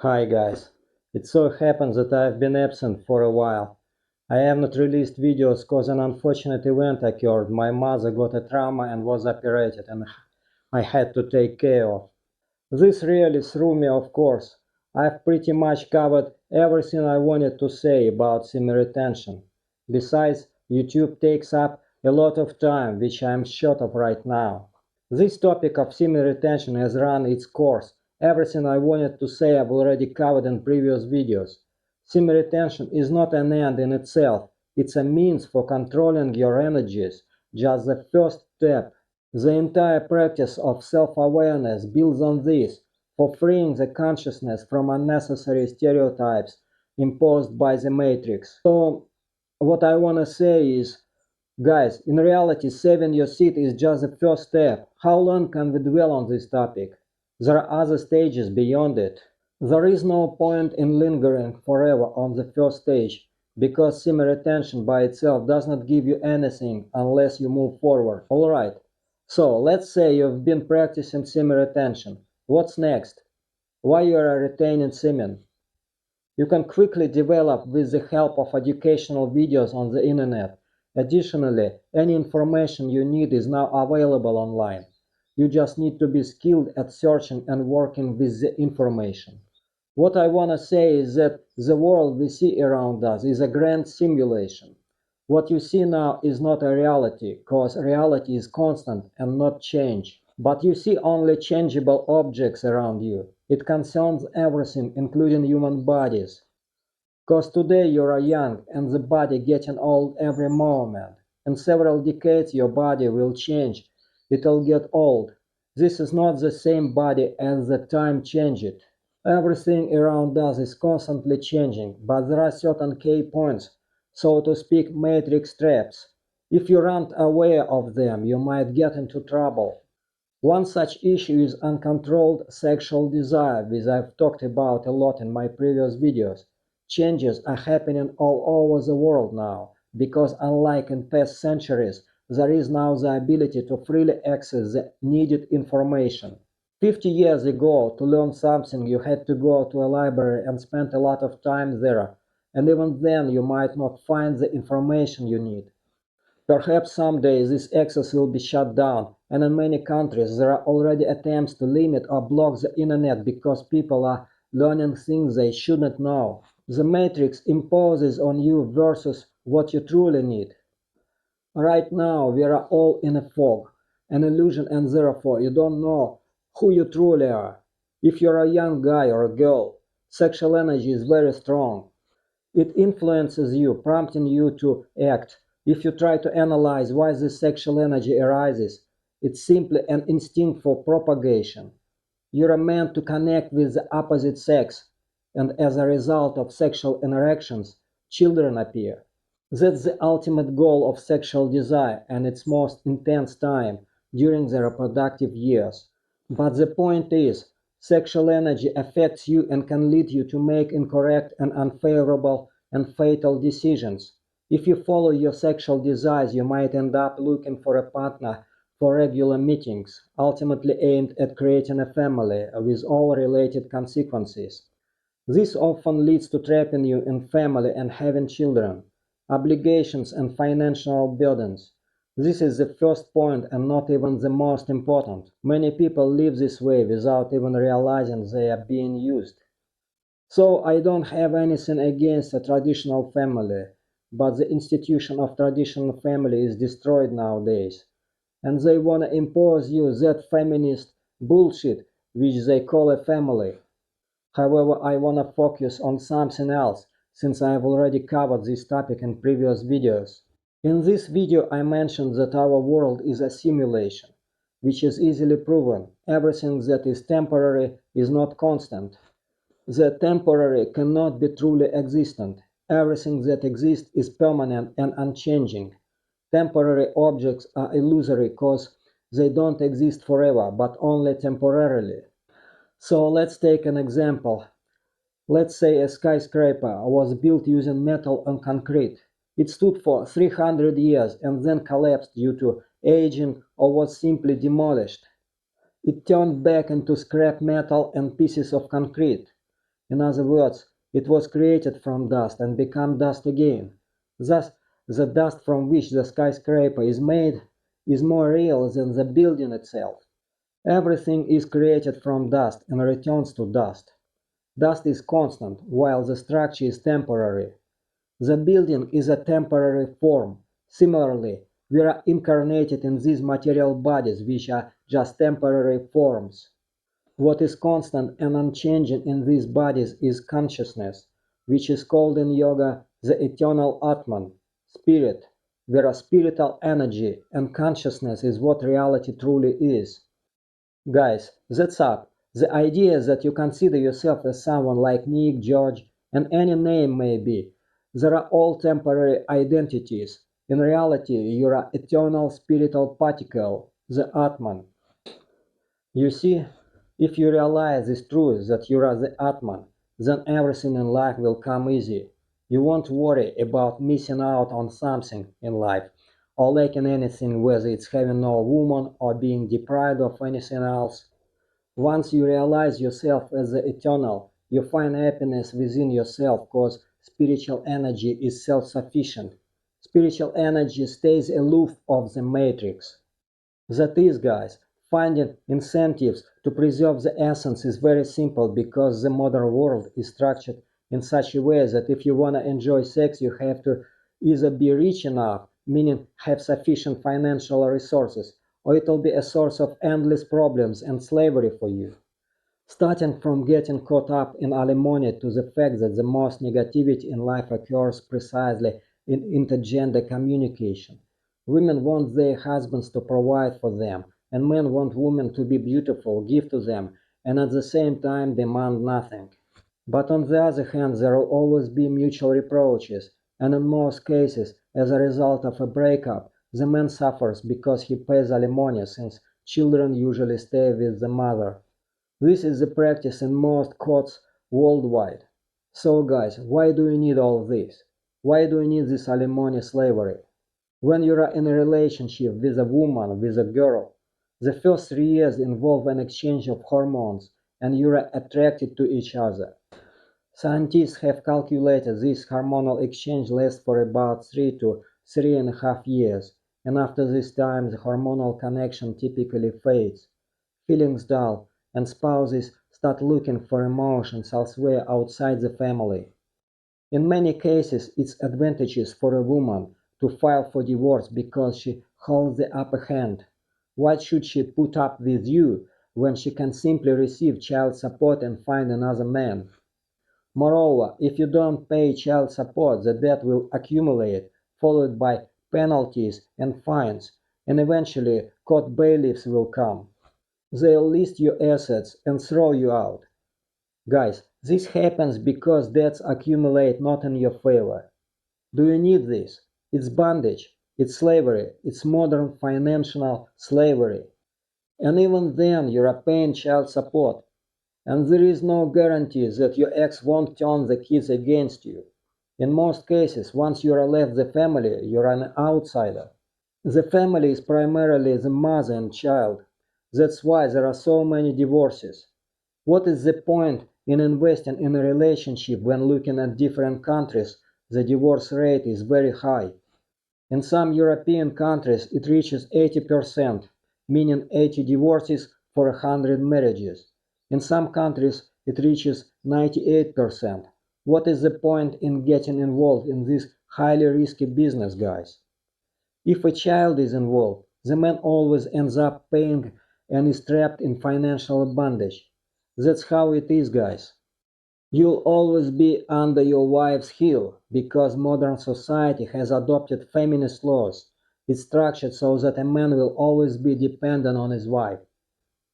Hi guys, it so happens that I've been absent for a while. I have not released videos cause an unfortunate event occurred. My mother got a trauma and was operated and I had to take care of. This really threw me off course. I've pretty much covered everything I wanted to say about semen retention. Besides, YouTube takes up a lot of time, which I'm short of right now. This topic of semen retention has run its course. Everything I wanted to say I've already covered in previous videos. Semen retention is not an end in itself, it's a means for controlling your energies, just the first step. The entire practice of self-awareness builds on this, for freeing the consciousness from unnecessary stereotypes imposed by the matrix. So, what I want to say is, guys, in reality, saving your seed is just the first step. How long can we dwell on this topic? There are other stages beyond it. There is no point in lingering forever on the first stage, because semen retention by itself does not give you anything unless you move forward. Alright, so let's say you've been practicing semen retention. What's next? Why you are retaining semen? You can quickly develop with the help of educational videos on the internet. Additionally, any information you need is now available online. You just need to be skilled at searching and working with the information. What I want to say is that the world we see around us is a grand simulation. What you see now is not a reality, because reality is constant and not change. But you see only changeable objects around you. It concerns everything, including human bodies. Because today you are young and the body getting old every moment. In several decades your body will change. It'll get old. This is not the same body as the time changed. Everything around us is constantly changing, but there are certain key points, so to speak, matrix traps. If you aren't aware of them, you might get into trouble. One such issue is uncontrolled sexual desire, which I've talked about a lot in my previous videos. Changes are happening all over the world now, because unlike in past centuries, there is now the ability to freely access the needed information. 50 years ago, to learn something, you had to go to a library and spend a lot of time there, and even then you might not find the information you need. Perhaps someday this access will be shut down, and in many countries there are already attempts to limit or block the internet because people are learning things they shouldn't know. The matrix imposes on you versus what you truly need. Right now we are all in a fog, an illusion, and therefore you don't know who you truly are. If you're a young guy or a girl, sexual energy is very strong. It influences you, prompting you to act. If you try to analyze why this sexual energy arises, it's simply an instinct for propagation. You're meant to connect with the opposite sex, and as a result of sexual interactions, children appear. That's the ultimate goal of sexual desire and its most intense time during the reproductive years. But the point is, sexual energy affects you and can lead you to make incorrect and unfavorable and fatal decisions. If you follow your sexual desires, you might end up looking for a partner for regular meetings, ultimately aimed at creating a family with all related consequences. This often leads to trapping you in family and having children, obligations and financial burdens. This is the first point and not even the most important. Many people live this way without even realizing they are being used. So I don't have anything against a traditional family, but the institution of traditional family is destroyed nowadays. And they want to impose you that feminist bullshit which they call a family. However, I want to focus on something else, since I have already covered this topic in previous videos. In this video I mentioned that our world is a simulation, which is easily proven. Everything that is temporary is not constant. The temporary cannot be truly existent. Everything that exists is permanent and unchanging. Temporary objects are illusory because they don't exist forever, but only temporarily. So let's take an example. Let's say a skyscraper was built using metal and concrete. It stood for 300 years and then collapsed due to aging or was simply demolished. It turned back into scrap metal and pieces of concrete. In other words, it was created from dust and become dust again. Thus, the dust from which the skyscraper is made is more real than the building itself. Everything is created from dust and returns to dust. Dust is constant, while the structure is temporary. The building is a temporary form. Similarly, we are incarnated in these material bodies, which are just temporary forms. What is constant and unchanging in these bodies is consciousness, which is called in yoga the eternal Atman, spirit, whereas spiritual energy and consciousness is what reality truly is. Guys, that's up. The idea that you consider yourself as someone like Nick, George, and any name may be, they are all temporary identities. In reality, you are eternal spiritual particle, the Atman. You see, if you realize this truth that you are the Atman, then everything in life will come easy. You won't worry about missing out on something in life, or lacking anything, whether it's having no woman or being deprived of anything else. Once you realize yourself as the eternal, you find happiness within yourself because spiritual energy is self-sufficient. Spiritual energy stays aloof of the matrix. That is, guys, finding incentives to preserve the essence is very simple because the modern world is structured in such a way that if you want to enjoy sex, you have to either be rich enough, meaning have sufficient financial resources, or it'll be a source of endless problems and slavery for you. Starting from getting caught up in alimony to the fact that the most negativity in life occurs precisely in intergender communication. Women want their husbands to provide for them, and men want women to be beautiful, give to them, and at the same time demand nothing. But on the other hand, there will always be mutual reproaches, and in most cases, as a result of a breakup, the man suffers because he pays alimony since children usually stay with the mother. This is the practice in most courts worldwide. So guys, why do you need all this? Why do you need this alimony slavery? When you are in a relationship with a woman, with a girl, the first 3 years involve an exchange of hormones and you are attracted to each other. Scientists have calculated this hormonal exchange lasts for about 3 to 3.5 years, and after this time the hormonal connection typically fades. Feelings dull, and spouses start looking for emotions elsewhere outside the family. In many cases, it's advantageous for a woman to file for divorce because she holds the upper hand. Why should she put up with you when she can simply receive child support and find another man? Moreover, if you don't pay child support, the debt will accumulate, followed by penalties and fines, and eventually court bailiffs will come. They'll list your assets and throw you out. Guys, this happens because debts accumulate not in your favor. Do you need this? It's bondage, it's slavery, it's modern financial slavery. And even then, you're paying child support. And there is no guarantee that your ex won't turn the kids against you. In most cases, once you are left the family, you're an outsider. The family is primarily the mother and child. That's why there are so many divorces. What is the point in investing in a relationship when looking at different countries the divorce rate is very high? In some European countries it reaches 80%, meaning 80 divorces for 100 marriages. In some countries it reaches 98%. What is the point in getting involved in this highly risky business, guys? If a child is involved, the man always ends up paying and is trapped in financial bondage. That's how it is, guys. You'll always be under your wife's heel because modern society has adopted feminist laws. It's structured so that a man will always be dependent on his wife.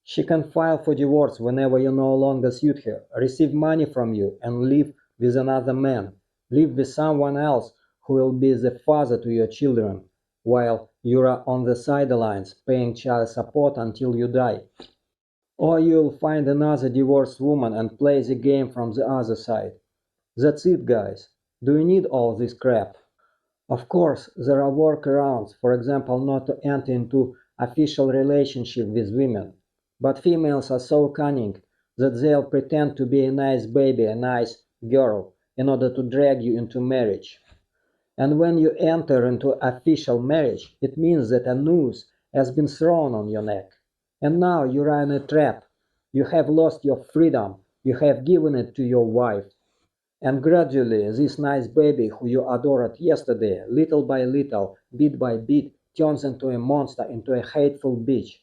She can file for divorce whenever you no longer suit her, receive money from you, and live with another man. Live with someone else who will be the father to your children, while you are on the sidelines paying child support until you die. Or you'll find another divorced woman and play the game from the other side. That's it, guys. Do you need all this crap? Of course, there are workarounds, for example, not to enter into official relationship with women. But females are so cunning. that they'll pretend to be a nice baby, a nice girl, in order to drag you into marriage. And when you enter into official marriage, it means that a noose has been thrown on your neck. And now you are in a trap. You have lost your freedom. You have given it to your wife. And gradually, this nice baby who you adored yesterday, little by little, bit by bit, turns into a monster, into a hateful bitch.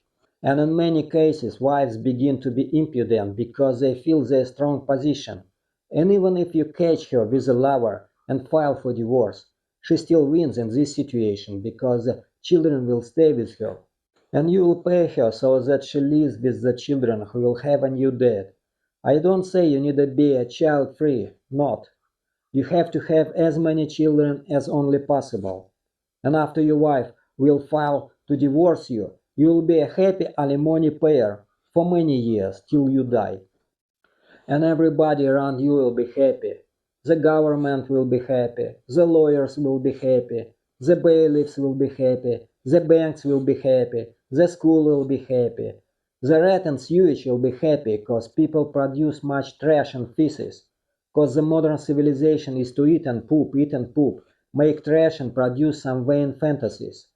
And in many cases, wives begin to be impudent because they feel their strong position. And even if you catch her with a lover and file for divorce, she still wins in this situation because the children will stay with her. And you will pay her so that she lives with the children who will have a new dad. I don't say you need to be a child free, not. You have to have as many children as only possible. And after your wife will file to divorce you, you will be a happy alimony payer for many years till you die. And everybody around you will be happy. The government will be happy, the lawyers will be happy, the bailiffs will be happy, the banks will be happy, the school will be happy. The rat and sewage will be happy because people produce much trash and feces. Because the modern civilization is to eat and poop, make trash and produce some vain fantasies.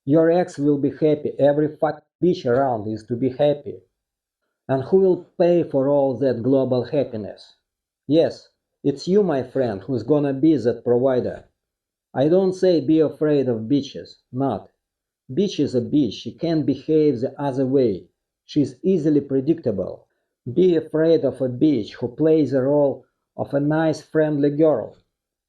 Your ex will be happy, every fucking bitch around is to be happy. And who will pay for all that global happiness? Yes, it's you, my friend, who's gonna be that provider. I don't say be afraid of bitches, not. Bitch is a bitch, she can't behave the other way. She's easily predictable. Be afraid of a bitch who plays the role of a nice, friendly girl.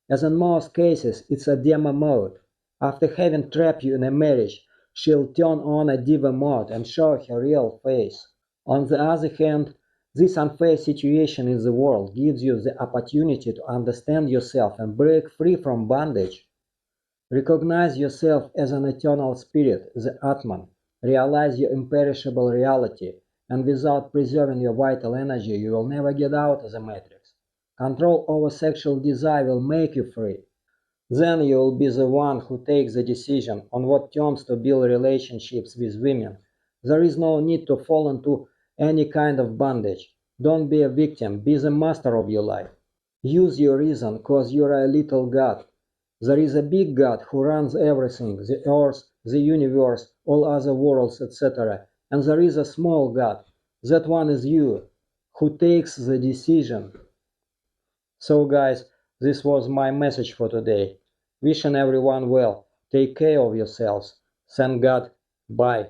As in most cases, it's a demo mode. After having trapped you in a marriage, she'll turn on a diva mode and show her real face. On the other hand, this unfair situation in the world gives you the opportunity to understand yourself and break free from bondage. Recognize yourself as an eternal spirit, the Atman. Realize your imperishable reality, and without preserving your vital energy, you will never get out of the matrix. Control over sexual desire will make you free. Then you will be the one who takes the decision on what terms to build relationships with women. There is no need to fall into any kind of bondage. Don't be a victim, be the master of your life. Use your reason, cause you're a little god. There is a big God who runs everything, the earth, the universe, all other worlds, etc. And there is a small God. That one is you, who takes the decision. So guys, this was my message for today. Wishing everyone well. Take care of yourselves. Thank God. Bye.